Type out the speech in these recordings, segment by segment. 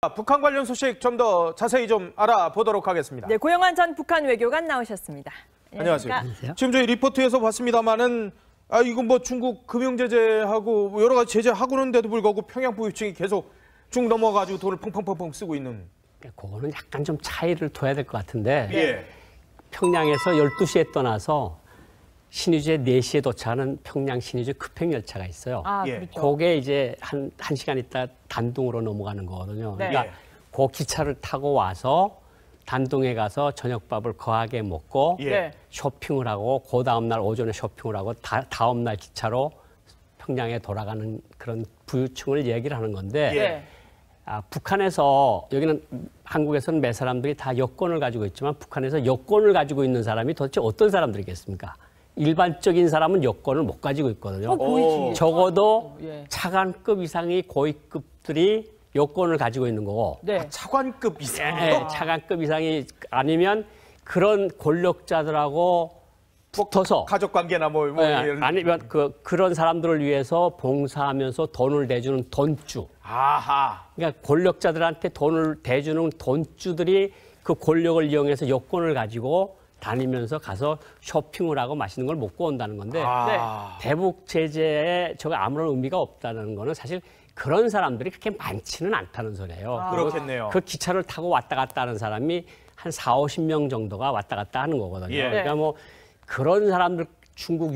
북한 관련 소식 좀 더 자세히 좀 알아보도록 하겠습니다. 네, 고영환 전 북한 외교관 나오셨습니다. 안녕하세요. 안녕하십니까? 지금 저희 리포트에서 봤습니다만은 이건 뭐 중국 금융 제재하고 뭐 여러 가지 제재하고는데도 불구하고 평양 부유층이 계속 중 넘어가지고 돈을 펑펑펑펑 쓰고 있는. 그거는 약간 좀 차이를 둬야 될 것 같은데 예. 평양에서 12시에 떠나서 신의주에 4시에 도착하는 평양 신의주 급행열차가 있어요. 예. 그렇죠. 그게 이제 한 시간 있다 단둥으로 넘어가는 거거든요. 네. 그러니까 그 기차를 타고 와서 단둥에 가서 저녁밥을 거하게 먹고 예. 쇼핑을 하고 그 다음날 오전에 쇼핑을 하고 다음날 기차로 평양에 돌아가는 그런 부유층을 얘기를 하는 건데 예. 북한에서 여기는 한국에서는 매 사람들이 다 여권을 가지고 있지만 북한에서 여권을 가지고 있는 사람이 도대체 어떤 사람들이겠습니까? 일반적인 사람은 여권을 못 가지고 있거든요. 보이지. 적어도 예. 차관급 이상의 고위급들이 여권을 가지고 있는 거고 네. 차관급 이상. 차관급 이상이 아니면 그런 권력자들하고 붙어서 가족 관계나 뭐 아니면 그런 사람들을 위해서 봉사하면서 돈을 대주는 돈주. 아하. 그러니까 권력자들한테 돈을 대주는 돈주들이 그 권력을 이용해서 여권을 가지고 다니면서 가서 쇼핑을 하고 맛있는 걸 먹고 온다는 건데 대북 제재에 저거 아무런 의미가 없다는 거는 사실 그런 사람들이 그렇게 많지는 않다는 소리예요. 그렇겠네요. 그 기차를 타고 왔다 갔다 하는 사람이 한 40~50명 정도가 왔다 갔다 하는 거거든요. 예. 그러니까 뭐 그런 사람들 중국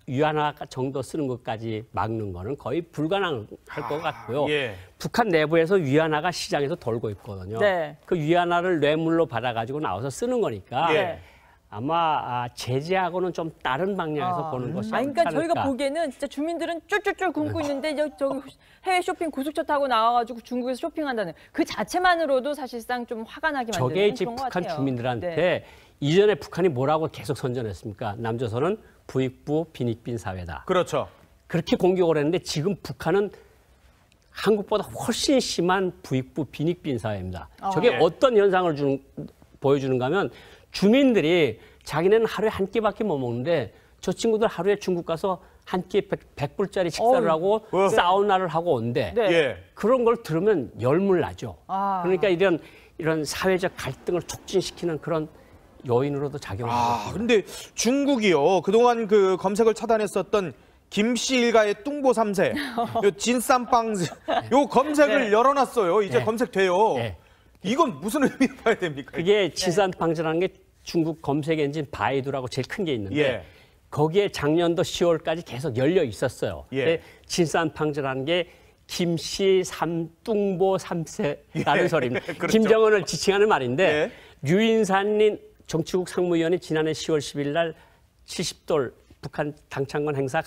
위안화 정도 쓰는 것까지 막는 거는 거의 불가능할 것 같고요. 예. 북한 내부에서 위안화가 시장에서 돌고 있거든요. 네. 그 위안화를 뇌물로 받아가지고 나와서 쓰는 거니까 예. 아마 제재하고는 좀 다른 방향에서 보는 것이 그러니까 않을까. 저희가 보기에는 진짜 주민들은 쫄쫄쫄 굶고 있는데 저기 해외 쇼핑 고속차 타고 나와가지고 중국에서 쇼핑한다는 그 자체만으로도 사실상 좀 화가 나게 만드는 저게 이제 그런 것 북한 같아요. 주민들한테 네. 이전에 북한이 뭐라고 계속 선전했습니까? 남조선은 부익부 빈익빈 사회다. 그렇죠. 그렇게 공격을 했는데 지금 북한은 한국보다 훨씬 심한 부익부 빈익빈 사회입니다. 저게 예. 어떤 현상을 보여주는가 하면 주민들이 자기네는 하루에 한 끼밖에 못 먹는데 저 친구들 하루에 중국 가서 한 끼에 100불짜리 식사를 하고 사우나를 하고 온대. 네. 예. 그런 걸 들으면 열물 나죠. 그러니까 이런 사회적 갈등을 促진시키는 그런 요인으로도 작용하고 있습니다. 근데 중국이요. 그동안 그 검색을 차단했었던 김씨 일가의 뚱보 3세, 요 진쌈빵즈, 요 검색을 열어놨어요. 이제 검색돼요. 네. 이건 무슨 의미로 봐야 됩니까? 그게 진산팡즈라는 게 중국 검색 엔진 바이두라고 제일 큰 게 있는데 예. 거기에 작년도 10월까지 계속 열려 있었어요. 예. 근데 진산팡즈라는 게 김씨 뚱보 3세라는 소리입니다. 그렇죠. 김정은을 지칭하는 말인데 예. 류인산인 정치국 상무위원이 지난해 10월 10일 날 70돌 북한 당창건 행사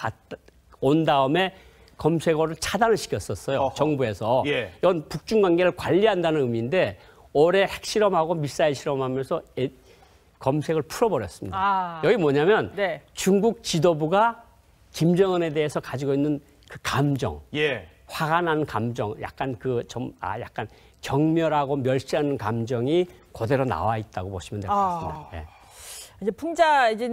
온 다음에 검색어를 차단을 시켰었어요. 어허. 정부에서. 예. 이건 북중 관계를 관리한다는 의미인데 올해 핵실험하고 미사일 실험하면서 검색을 풀어버렸습니다. 여기 뭐냐면 네. 중국 지도부가 김정은에 대해서 가지고 있는 그 감정, 예. 화가 난 감정, 약간 약간 경멸하고 멸시하는 감정이 그대로 나와 있다고 보시면 될 것 같습니다. 예. 이제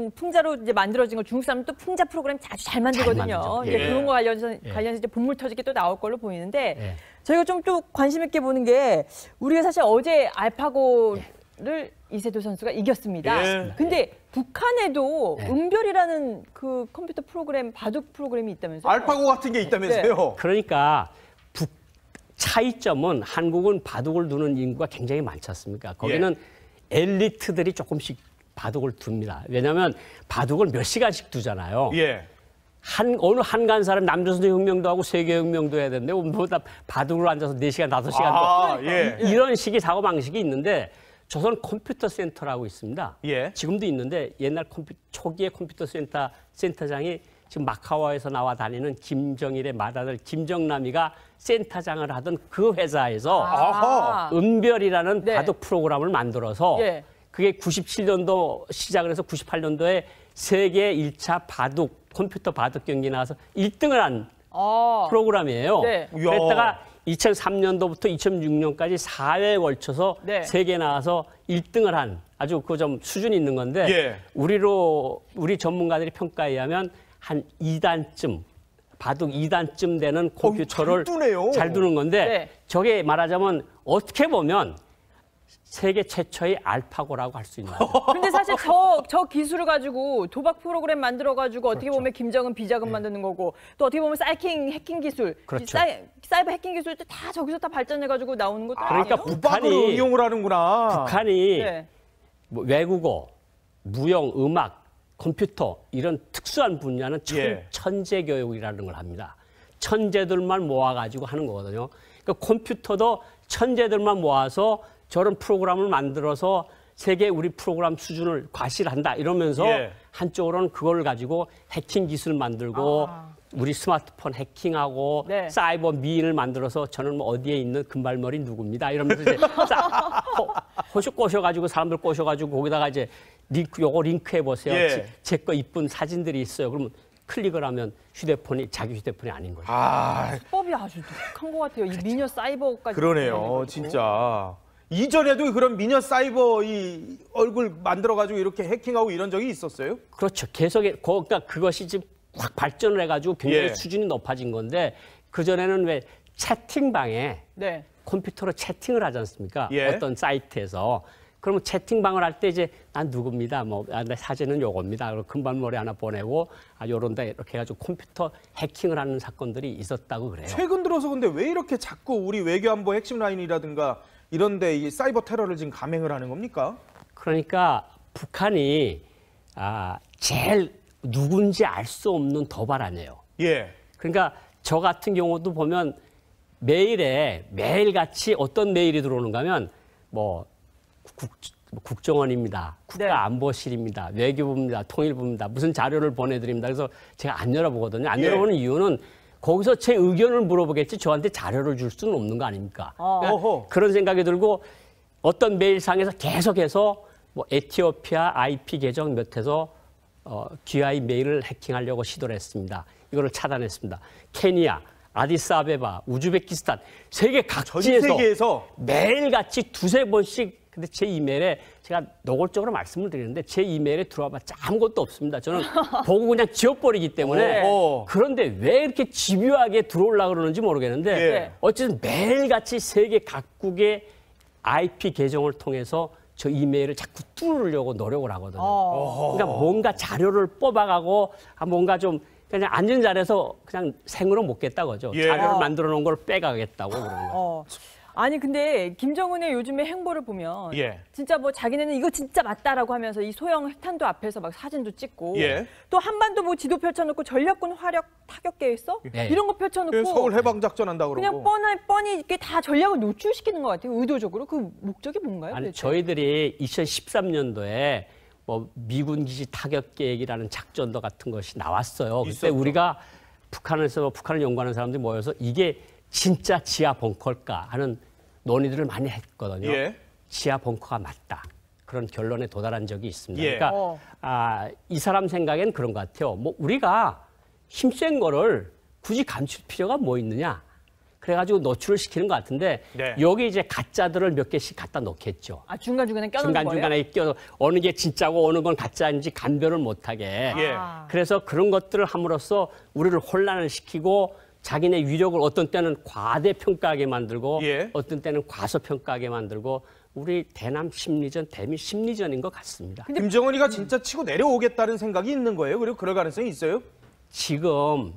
풍자로 이제 만들어진 걸 중국 사람은 또 풍자 프로그램 아주 잘 만들거든요. 만들죠. 이제 예. 그런 거 관련해서 이제 본물 터지게 또 나올 걸로 보이는데 예. 저희가 좀 또 관심 있게 보는 게 우리가 사실 어제 알파고를 이세돌 선수가 이겼습니다. 예. 근데 북한에도 예. 은별이라는 그 컴퓨터 프로그램, 바둑 프로그램이 있다면서요? 알파고 같은 게 있다면서요? 그러니까 차이점은 한국은 바둑을 두는 인구가 굉장히 많지 않습니까? 거기는 엘리트들이 조금씩 바둑을 둡니다. 왜냐하면 바둑을 몇 시간씩 두잖아요. 예. 어느 한간 사람 남조선 혁명도 하고 세계 혁명도 해야 되는데 뭐다 바둑으로 앉아서 4시간, 5시간 예. 이런 식의 사고방식이 있는데 조선 컴퓨터 센터라고 있습니다. 예. 지금도 있는데 옛날 초기의 컴퓨터 센터장이 지금 마카오에서 나와 다니는 김정일의 맏아들 김정남이가 센터장을 하던 그 회사에서 은별이라는 네. 바둑 프로그램을 만들어서 예. 그게 97년도 시작을 해서 98년도에 세계 1차 컴퓨터 바둑 경기 나와서 1등을 한 프로그램이에요. 네. 그랬다가 2003년도부터 2006년까지 4회에 걸쳐서 네. 세계 나와서 1등을 한 아주 그 좀 수준이 있는 건데 예. 우리 전문가들이 평가에 의하면 한 2단쯤 바둑 2단쯤 되는 컴퓨터를 잘 두네요. 잘 두는 건데 네. 저게 말하자면 어떻게 보면 세계 최초의 알파고라고 할 수 있는 거죠. 근데 사실 저 기술을 가지고 도박 프로그램 만들어가지고 어떻게 보면 김정은 비자금 만드는 거고 또 어떻게 보면 해킹 기술, 그렇죠. 사이버 해킹 기술도 다 저기서 다 발전해가지고 나오는 것도 그러니까 아니에요? 북박으로 북한이- 이용을 하는구나. 북한이 네. 뭐 외국어, 무용, 음악, 컴퓨터 이런 특수한 분야는 예. 천재 교육이라는 걸 합니다. 천재들만 모아가지고 하는 거거든요. 그러니까 컴퓨터도 천재들만 모아서 저런 프로그램을 만들어서 세계 우리 프로그램 수준을 과시한다 이러면서 예. 한쪽으로는 그걸 가지고 해킹 기술 만들고 우리 스마트폰 해킹하고 네. 사이버 미인을 만들어서 저는 뭐 어디에 있는 금발머리 누굽니다 이러면서 이제 호쇼 꼬셔가지고 사람들 꼬셔가지고 거기다가 이제 요거 링크해 보세요. 예. 제 거 이쁜 사진들이 있어요. 그러면 클릭을 하면 휴대폰이 자기 휴대폰이 아닌 거예요. 아, 수법이 아주 독한 것 같아요. 이 미녀 사이버까지. 그러네요, 진짜. 이전에도 그런 미녀 사이버 이 얼굴 만들어가지고 이렇게 해킹하고 이런 적이 있었어요? 그렇죠. 계속 그러니까 그것이 지금 확 발전을 해가지고 굉장히 예. 수준이 높아진 건데 그 전에는 왜 채팅방에 네. 컴퓨터로 채팅을 하지 않습니까? 예. 어떤 사이트에서. 그러면 채팅방을 할 때 이제 난 누굽니다. 내 사진은 요겁니다. 그리고 금발머리 하나 보내고 요런데 이렇게 해가지고 컴퓨터 해킹을 하는 사건들이 있었다고 그래요. 최근 들어서 근데 왜 이렇게 자꾸 우리 외교안보 핵심 라인이라든가 이런데 이 사이버 테러를 지금 감행을 하는 겁니까? 그러니까 북한이 제일 누군지 알 수 없는 도발하네요. 예. 그러니까 저 같은 경우도 보면 매일같이 어떤 메일이 들어오는가 하면 뭐 국정원입니다. 국가안보실입니다. 외교부입니다. 통일부입니다. 무슨 자료를 보내드립니다. 그래서 제가 안 열어보거든요. 안 예. 열어보는 이유는 거기서 제 의견을 물어보겠지 저한테 자료를 줄 수는 없는 거 아닙니까? 그러니까 어허. 그런 생각이 들고 어떤 메일상에서 계속해서 뭐 에티오피아 IP 계정 몇 해서 GI 메일을 해킹하려고 시도를 했습니다. 이거를 차단했습니다. 케니아, 아디스아베바, 우즈베키스탄 세계 전 각지에서 세계에서 매일같이 두세 번씩 근데 제 이메일에 제가 노골적으로 말씀을 드리는데 제 이메일에 들어와봤자 아무것도 없습니다. 저는 보고 그냥 지워버리기 때문에 어. 그런데 왜 이렇게 집요하게 들어오려고 그러는지 모르겠는데 예. 어쨌든 매일같이 세계 각국의 IP 계정을 통해서 저 이메일을 자꾸 뚫으려고 노력을 하거든요. 그러니까 뭔가 자료를 뽑아가고 뭔가 좀 그냥 앉은 자리에서 그냥 생으로 먹겠다고죠. 예. 자료를 만들어 놓은 걸 빼가겠다고 그러는 거예요. 아니 근데 김정은의 요즘의 행보를 보면 예. 진짜 뭐 자기네는 이거 진짜 맞다라고 하면서 이 소형 핵탄두 앞에서 막 사진도 찍고 예. 또 한반도 뭐 지도 펼쳐놓고 전략군 화력 타격 계획서 예. 이런 거 펼쳐놓고 서울 해방 작전 한다 그러고. 그냥 뻔히 이렇게 다 전략을 노출시키는 것 같아요. 의도적으로 그 목적이 뭔가요? 아니 도대체? 저희들이 2013년도에 뭐 미군 기지 타격 계획이라는 작전도 같은 것이 나왔어요. 그때 있었죠. 우리가 북한에서 북한을 연구하는 사람들이 모여서 이게 진짜 지하 벙커일까 하는 논의들을 많이 했거든요. 예. 지하 벙커가 맞다. 그런 결론에 도달한 적이 있습니다. 예. 그러니까 이 사람 생각엔 그런 것 같아요. 뭐 우리가 힘센 거를 굳이 감출 필요가 뭐 있느냐. 그래가지고 노출을 시키는 것 같은데 네. 여기 이제 가짜들을 몇 개씩 갖다 놓겠죠. 중간중간에 껴놓는 거예요? 중간중간에 껴서 어느 게 진짜고 어느 건 가짜인지 감별을 못하게. 예. 그래서 그런 것들을 함으로써 우리를 혼란을 시키고 자기네 위력을 어떤 때는 과대평가하게 만들고 예. 어떤 때는 과소평가하게 만들고 우리 대남 심리전, 대미 심리전인 것 같습니다. 김정은이가 진짜 치고 내려오겠다는 생각이 있는 거예요? 그리고 그럴 가능성이 있어요? 지금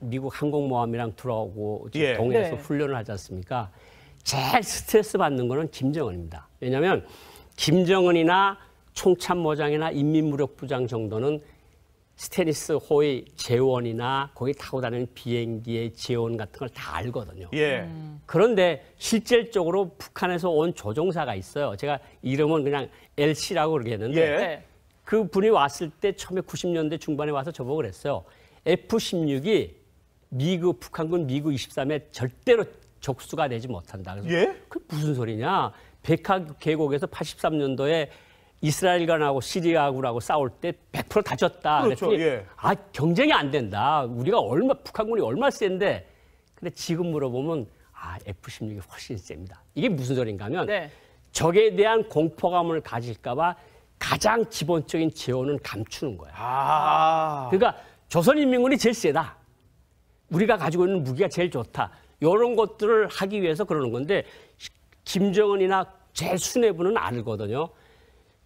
미국 항공모함이랑 들어오고 예. 동해에서 네. 훈련을 하지 않습니까? 제일 스트레스 받는 거는 김정은입니다. 왜냐하면 김정은이나 총참모장이나 인민무력부장 정도는 스테니스 호의 재원이나 거기 타고 다니는 비행기의 재원 같은 걸 다 알거든요. 예. 그런데 실질적으로 북한에서 온 조종사가 있어요. 제가 이름은 그냥 LC라고 그러겠는데 예. 네. 그 분이 왔을 때 처음에 90년대 중반에 와서 저보고 그랬어요. F-16이 북한군 미그 23에 절대로 적수가 되지 못한다. 그래서 예? 그 무슨 소리냐? 백화 계곡에서 83년도에 이스라엘과하고 시리아하고 싸울 때 100% 다 졌다. 그렇죠, 그랬더니 예. 경쟁이 안 된다. 우리가 북한군이 얼마 센데. 근데 지금 물어보면 F-16이 훨씬 셉니다. 이게 무슨 소린가 하면 네. 적에 대한 공포감을 가질까 봐 가장 기본적인 재원은 감추는 거야. 아. 그러니까 조선인민군이 제일 세다. 우리가 가지고 있는 무기가 제일 좋다. 이런 것들을 하기 위해서 그러는 건데 김정은이나 제 수뇌부는 알거든요.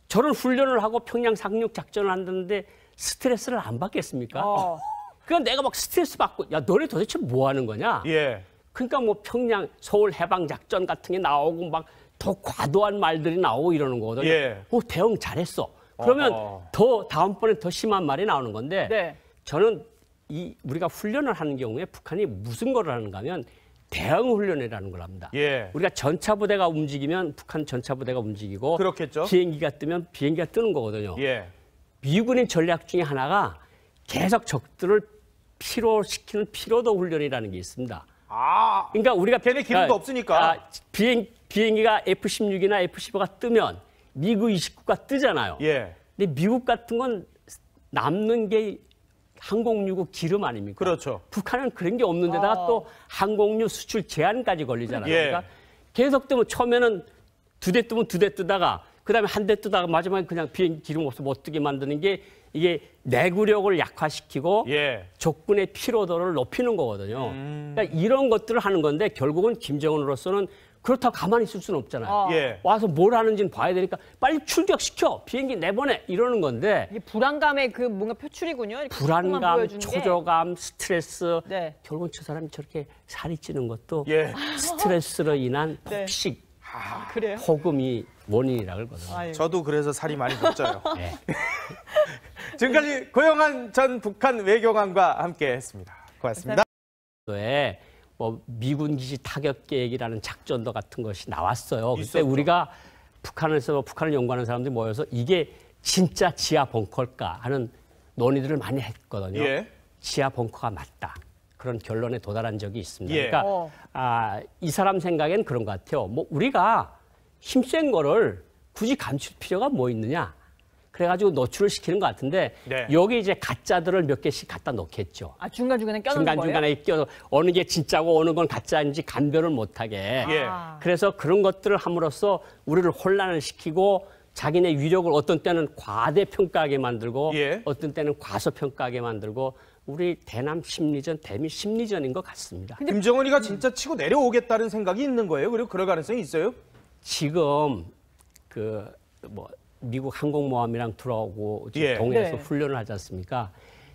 저런 훈련을 하고 평양 상륙 작전을 한다는데 스트레스를 안 받겠습니까? 그러니까 내가 막 스트레스 받고 야 너네 도대체 뭐 하는 거냐? 예. 그러니까 뭐 평양 서울 해방 작전 같은 게 나오고 막 더 과도한 말들이 나오고 이러는 거거든요. 예. 대응 잘했어. 그러면 더 다음번에 더 심한 말이 나오는 건데 네. 저는 우리가 훈련을 하는 경우에 북한이 무슨 거를 하는가 하면 대응 훈련이라는 걸 합니다. 예. 우리가 전차 부대가 움직이면 북한 전차 부대가 움직이고 그렇겠죠. 비행기가 뜨면 비행기가 뜨는 거거든요. 예. 미군의 전략 중에 하나가 계속 적들을 피로시키는 피로도 훈련이라는 게 있습니다. 아, 그러니까 우리가 걔네 기름도 없으니까. 비행기가 F-16이나 F-15가 뜨면 미국 29가 뜨잖아요. 예. 근데 미국 같은 건 남는 게 항공유고 기름 아닙니까? 그렇죠. 북한은 그런 게 없는 데다가 또 항공유 수출 제한까지 걸리잖아요. 예. 그러니까 계속 뜨면 처음에는 2대 뜨면 2대 뜨다가 그다음에 1대 뜨다가 마지막에 그냥 비행기 기름 없어 못 뜨게 만드는 게 이게 내구력을 약화시키고 예. 적군의 피로도를 높이는 거거든요. 그러니까 이런 것들을 하는 건데 결국은 김정은으로서는 그렇다고 가만히 있을 수는 없잖아요. 예. 와서 뭘 하는지는 봐야 되니까 빨리 출격시켜. 비행기 내보내. 이러는 건데 이게 불안감의 그 뭔가 표출이군요. 이렇게 자꾸만 불안감, 보여주는 게. 초조감, 스트레스. 네. 결국은 저 사람이 저렇게 살이 찌는 것도 예. 스트레스로 인한 네. 폭식, 그래요? 호금이 원인이라고 그러거든요. 아유. 저도 그래서 살이 많이 못 쪄요. 네. 지금까지 고영한 전 북한 외교관과 함께했습니다. 고맙습니다. 에 뭐 미군 기지 타격 계획이라는 작전도 같은 것이 나왔어요. 그때 있었죠. 우리가 북한을 연구하는 사람들이 모여서 이게 진짜 지하 벙커일까 하는 논의들을 많이 했거든요. 예. 지하 벙커가 맞다. 그런 결론에 도달한 적이 있습니다. 예. 그러니까 이 사람 생각엔 그런 것 같아요. 뭐 우리가 힘센 거를 굳이 감출 필요가 뭐 있느냐. 그래가지고 노출을 시키는 것 같은데 네. 여기 이제 가짜들을 몇 개씩 갖다 놓겠죠. 아, 중간중간에 껴놓는 거예요? 중간중간에 껴서 어느 게 진짜고 어느 건 가짜인지 간별을 못하게. 예. 그래서 그런 것들을 함으로써 우리를 혼란을 시키고 자기네 위력을 어떤 때는 과대평가하게 만들고 예. 어떤 때는 과소평가하게 만들고 우리 대남 심리전, 대미 심리전인 것 같습니다. 김정은이가 진짜 치고 내려오겠다는 생각이 있는 거예요? 그리고 그럴 가능성이 있어요? 지금 미국 항공모함이랑 들어오고 예. 동해에서 네. 훈련을 하지 않습니까?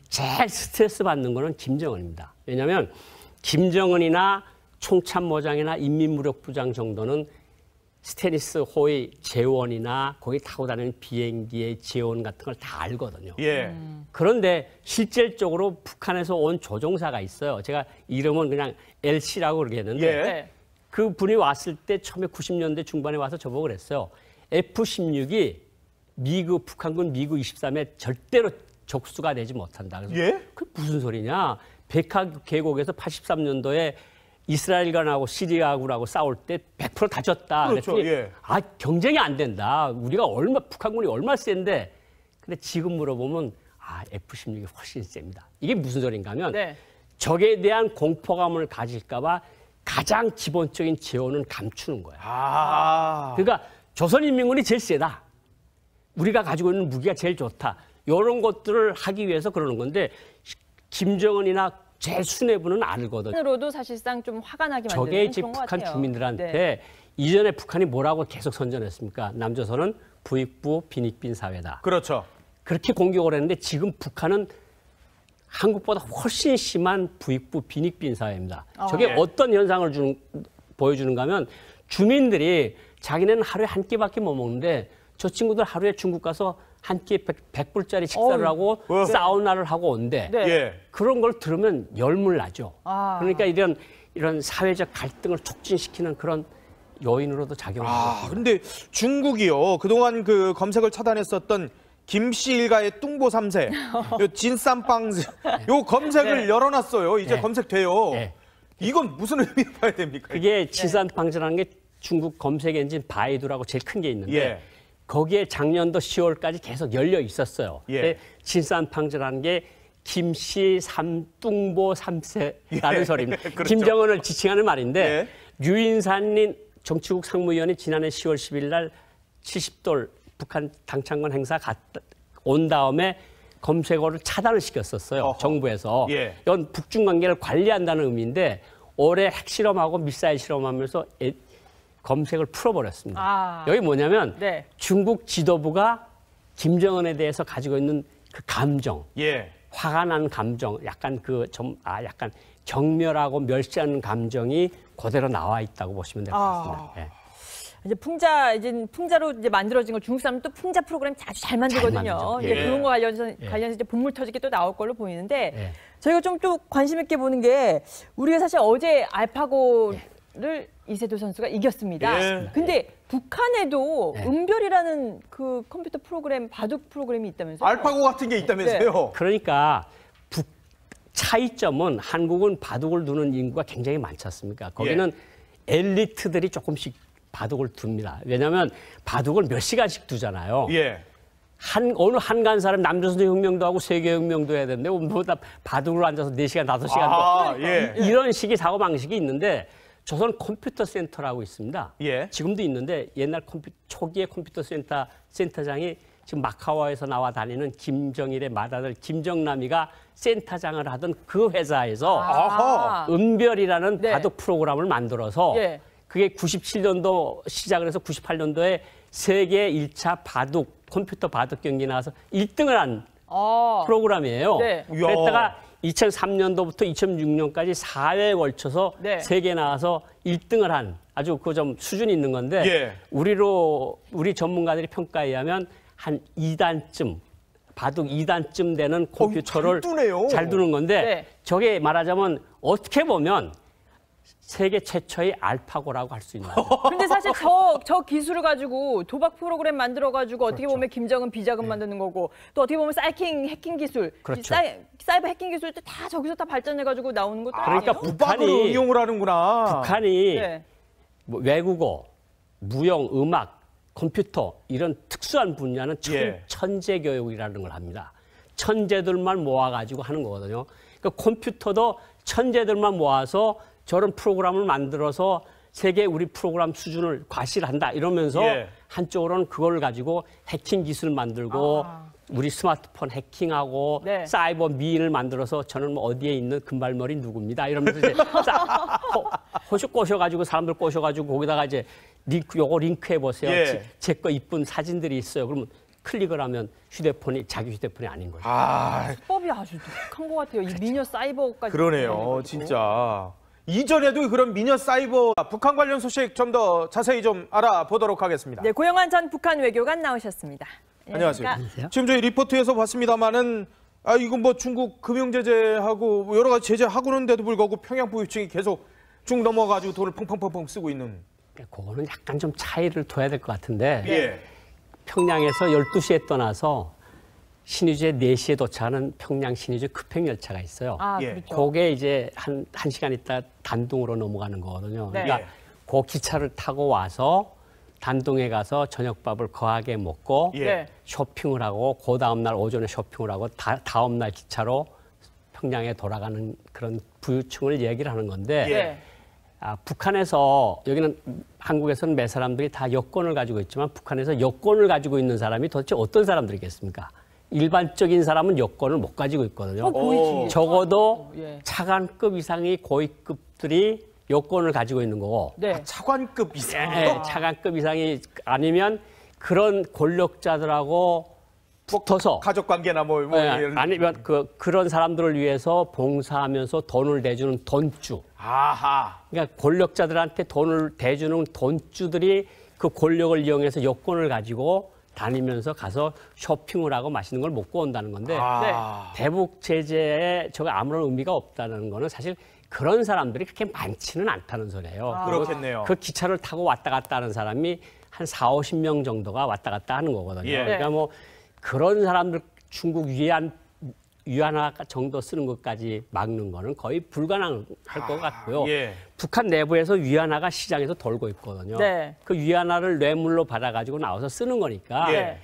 제일 스트레스 받는 거는 김정은입니다. 왜냐하면 김정은이나 총참모장이나 인민무력부장 정도는 스테니스 호의 재원이나 거기 타고 다니는 비행기의 재원 같은 걸 다 알거든요. 예. 그런데 실질적으로 북한에서 온 조종사가 있어요. 제가 이름은 그냥 LC라고 그러겠는데 예. 네. 그 분이 왔을 때 처음에 90년대 중반에 와서 저보고 그랬어요. F-16이 북한군 미그 23에 절대로 적수가 되지 못한다. 그래서 예? 그 무슨 소리냐? 백화 계곡에서 83년도에 이스라엘군하고 시리아군하고 싸울 때 100% 다졌다. 그렇죠, 그랬더니 예. 경쟁이 안 된다. 우리가 북한군이 얼마나 센데. 근데 지금 물어보면 F-16이 훨씬 셉니다. 이게 무슨 소린가 하면 네. 적에 대한 공포감을 가질까 봐 가장 기본적인 재원은 감추는 거야. 그러니까 조선인민군이 제일 세다. 우리가 가지고 있는 무기가 제일 좋다. 이런 것들을 하기 위해서 그러는 건데 김정은이나 제 수뇌부는 알거든요. 으로도 사실상 좀 화가 나게 저게 만드는 이제 그런 것 북한 같아요. 주민들한테 네. 이전에 북한이 뭐라고 계속 선전했습니까? 남조선은 부익부 빈익빈 사회다. 그렇죠. 그렇게 공격을 했는데 지금 북한은 한국보다 훨씬 심한 부익부 빈익빈 사회입니다. 저게 예. 어떤 현상을 보여주는가 하면 주민들이 자기네는 하루에 한 끼밖에 못 먹는데 저 친구들 하루에 중국 가서 한 끼에 100불짜리 식사를 하고 사우나를 하고 온대. 네. 예. 그런 걸 들으면 열물 나죠. 아. 그러니까 이런 사회적 갈등을 促진시키는 그런 요인으로도 작용하고 있습니다. 근데 중국이요. 그동안 그 검색을 차단했었던 김씨 일가의 뚱보 3세, 요 진쌈빵, 요 검색을 네. 열어놨어요. 이제 네. 검색돼요. 네. 이건 무슨 의미로 봐야 됩니까? 그게 진산팡즈라는 게 중국 검색 엔진 바이두라고 제일 큰 게 있는데 예. 거기에 작년도 10월까지 계속 열려 있었어요. 예. 근데 진산팡즈라는 게 김씨 뚱보 3세라는 예. 소리입니다. 그렇죠. 김정은을 지칭하는 말인데 예. 류인산인 정치국 상무위원이 지난해 10월 10일 날 70돌 북한 당창건 행사 온 다음에 검색어를 차단을 시켰었어요. 어허. 정부에서. 예. 이건 북중 관계를 관리한다는 의미인데 올해 핵실험하고 미사일 실험하면서 검색을 풀어버렸습니다. 아. 여기 뭐냐면 네. 중국 지도부가 김정은에 대해서 가지고 있는 그 감정, 예. 화가 난 감정, 약간 약간 경멸하고 멸시하는 감정이 그대로 나와 있다고 보시면 될 것 같습니다. 예. 이제 풍자로 이제 만들어진 거 중국 사람은 또 풍자 프로그램 아주 잘 만들거든요. 만들죠. 이제 예. 그런 거 관련해서 이제 본물 터지게 또 나올 걸로 보이는데 예. 저희가 좀 또 관심 있게 보는 게 우리가 사실 어제 알파고를 이세돌 선수가 이겼습니다. 예. 근데 북한에도 예. 은별이라는 그 컴퓨터 프로그램 바둑 프로그램이 있다면서요? 알파고 같은 게 있다면서요? 그러니까 차이점은 한국은 바둑을 두는 인구가 굉장히 많지 않습니까? 거기는 엘리트들이 조금씩 바둑을 둡니다. 왜냐하면 바둑을 몇 시간씩 두잖아요. 예. 어느 한간 사람 남조선 혁명도 하고 세계 혁명도 해야 되는데 뭐다 바둑으로 앉아서 4시간, 5시간 아, 예. 이런 식의 사고 방식이 있는데 조선 컴퓨터 센터라고 있습니다. 예. 지금도 있는데 옛날 초기의 컴퓨터 센터장이 지금 마카오에서 나와 다니는 김정일의 맏아들 김정남이가 센터장을 하던 그 회사에서 아하. 은별이라는 네. 바둑 프로그램을 만들어서 예. 그게 97년도 시작을 해서 98년도에 세계 1차 컴퓨터 바둑 경기 나와서 1등을 한 프로그램이에요. 네. 그랬다가 2003년도부터 2006년까지 4회에 걸쳐서 네. 세계에 나와서 1등을 한 아주 그 좀 수준이 있는 건데 예. 우리 전문가들이 평가에 의하면 한 2단쯤 바둑 2단쯤 되는 컴퓨터를 잘 두네요. 잘 두는 건데 네. 저게 말하자면 어떻게 보면 세계 최초의 알파고라고 할 수 있는 거예요. 근데 사실 저 기술을 가지고 도박 프로그램 만들어가지고 어떻게 보면 김정은 비자금 만드는 거고 또 어떻게 보면 해킹 기술, 그렇죠. 사이버 해킹 기술도 다 저기서 다 발전해가지고 나오는 것도 그러니까 아니에요? 북박으로 이용을 하는구나. 북한이 네. 뭐 외국어, 무용, 음악, 컴퓨터 이런 특수한 분야는 예. 천재 교육이라는 걸 합니다. 천재들만 모아가지고 하는 거거든요. 그러니까 컴퓨터도 천재들만 모아서 저런 프로그램을 만들어서 세계 우리 프로그램 수준을 과시한다 이러면서 예. 한쪽으로는 그걸 가지고 해킹 기술 만들고 우리 스마트폰 해킹하고 네. 사이버 미인을 만들어서 저는 뭐 어디에 있는 금발머리 누굽니다 이러면서 이제 호쇼 꼬셔가지고 사람들 꼬셔가지고 거기다가 이제 요거 링크해 보세요. 예. 제 거 이쁜 사진들이 있어요. 그러면 클릭을 하면 자기 휴대폰이 아닌 거죠. 아, 수법이 아주 독한 것 같아요. 이 미녀 사이버까지. 그러네요. 그래가지고. 진짜. 이전에도 그런 미녀 사이버 북한 관련 소식 좀 더 자세히 좀 알아보도록 하겠습니다. 네, 고영환 전 북한 외교관 나오셨습니다. 안녕하세요. 안녕하세요. 지금 저희 리포트에서 봤습니다만은 이거 뭐 중국 금융 제재하고 뭐 여러 가지 제재하고는데도 불구하고 평양 부유층이 계속 쭉 넘어가지고 돈을 펑펑펑펑 쓰고 있는. 그거는 약간 좀 차이를 둬야 될 것 같은데 예. 평양에서 12시에 떠나서 신의주에 4시에 도착하는 평양 신의주 급행열차가 있어요. 아, 예. 그렇죠. 그게 이제 한 시간 있다 단둥으로 넘어가는 거거든요. 네. 그러니까 그 기차를 타고 와서 단둥에 가서 저녁밥을 거하게 먹고 예. 네. 쇼핑을 하고 그 다음날 오전에 쇼핑을 하고 다음날 기차로 평양에 돌아가는 그런 부유층을 얘기를 하는 건데 예. 네. 북한에서 여기는 한국에서는 매 사람들이 다 여권을 가지고 있지만 북한에서 여권을 가지고 있는 사람이 도대체 어떤 사람들이겠습니까? 일반적인 사람은 여권을 못 가지고 있거든요. 보이지. 적어도 예. 차관급 이상의 고위급들이 여권을 가지고 있는 거고 네. 차관급 이상. 예, 차관급 이상이 아니면 그런 권력자들하고 붙어서 가족 관계나 뭐 예, 이런. 아니면 그런 사람들을 위해서 봉사하면서 돈을 대주는 돈주. 아하. 그러니까 권력자들한테 돈을 대주는 돈주들이 그 권력을 이용해서 여권을 가지고 다니면서 가서 쇼핑을 하고 맛있는 걸 먹고 온다는 건데 아. 대북 제재에 저거 아무런 의미가 없다는 거는 사실 그런 사람들이 그렇게 많지는 않다는 소리예요. 그리고 그렇겠네요. 그 기차를 타고 왔다 갔다 하는 사람이 한 40~50명 정도가 왔다 갔다 하는 거거든요. 예. 그러니까 뭐 그런 사람들 중국 위안화 정도 쓰는 것까지 막는 거는 거의 불가능할 것 같고요. 예. 북한 내부에서 위안화가 시장에서 돌고 있거든요. 네. 그 위안화를 뇌물로 받아가지고 나와서 쓰는 거니까 예.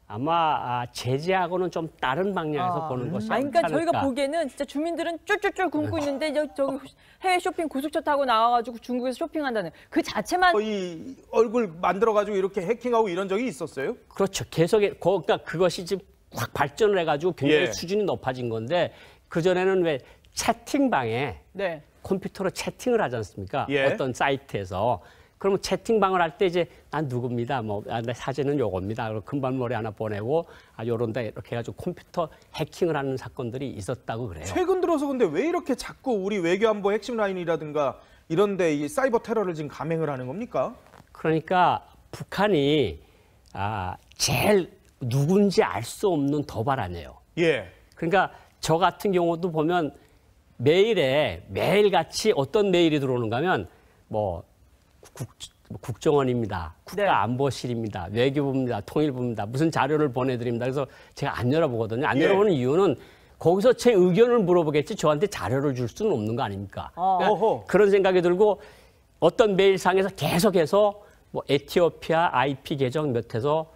아마 제재하고는 좀 다른 방향에서 보는 것이 아니, 그러니까 않지 저희가 않을까. 보기에는 진짜 주민들은 쫄쫄쫄 굶고 있는데 저기 해외 쇼핑 고속차 타고 나와가지고 중국에서 쇼핑한다는 그 자체만 거의 얼굴 만들어가지고 이렇게 해킹하고 이런 적이 있었어요? 그렇죠. 계속 그러니까 그것이 지금 확 발전을 해가지고 굉장히 예. 수준이 높아진 건데 그전에는 왜 채팅방에 네. 컴퓨터로 채팅을 하지 않습니까? 예. 어떤 사이트에서. 그러면 채팅방을 할 때 이제 난 누굽니다. 내 사진은 요겁니다. 그리고 금발머리 하나 보내고 요런다 이렇게 해가지고 컴퓨터 해킹을 하는 사건들이 있었다고 그래요. 최근 들어서 근데 왜 이렇게 자꾸 우리 외교안보 핵심 라인이라든가 이런데 이 사이버 테러를 지금 감행을 하는 겁니까? 그러니까 북한이 제일 누군지 알 수 없는 도발하네요. 예. 그러니까 저 같은 경우도 보면 매일같이 어떤 메일이 들어오는가 하면 국정원입니다. 국가안보실입니다. 외교부입니다. 통일부입니다. 무슨 자료를 보내드립니다. 그래서 제가 안 열어보거든요. 안 예. 열어보는 이유는 거기서 제 의견을 물어보겠지 저한테 자료를 줄 수는 없는 거 아닙니까? 그러니까 어허. 그런 생각이 들고 어떤 메일상에서 계속해서 에티오피아 IP 계정 몇 해서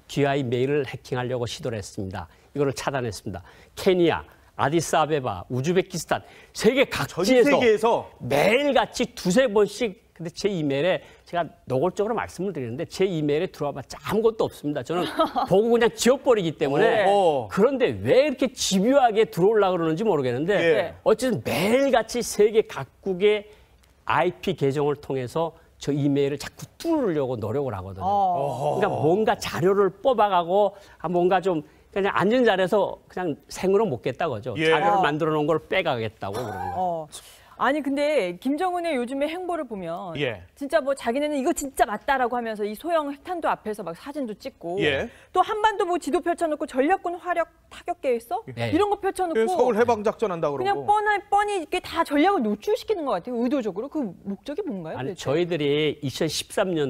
GI 메일을 해킹하려고 시도를 했습니다. 이거를 차단했습니다. 케니아, 아디스아베바, 우즈베키스탄 세계 전 각지에서 세계에서 매일같이 두세 번씩 근데 제 이메일에 제가 노골적으로 말씀을 드리는데 제 이메일에 들어와봤자 아무것도 없습니다. 저는 보고 그냥 지워버리기 때문에 오. 그런데 왜 이렇게 집요하게 들어오려고 그러는지 모르겠는데 예. 어쨌든 매일같이 세계 각국의 IP 계정을 통해서 저 이메일을 자꾸 뚫으려고 노력을 하거든요. 그러니까 뭔가 자료를 뽑아가고 뭔가 좀 그냥 앉은 자리에서 그냥 생으로 먹겠다고죠. 예. 자료를 만들어 놓은 걸 빼가겠다고 그러는 거예요. 아니 근데 김정은의 요즘의 행보를 보면 예. 진짜 자기네는 이거 진짜 맞다라고 하면서 이 소형 핵탄두 앞에서 막 사진도 찍고 예. 또 한반도 지도 펼쳐놓고 전략군 화력 타격 계획서 예. 이런 거 펼쳐놓고 서울 해방 작전 한다 그러고. 그냥 뻔히 이렇게 다 전략을 노출시키는 것 같아요. 의도적으로 그 목적이 뭔가요? 아니 도대체? 저희들이 2013년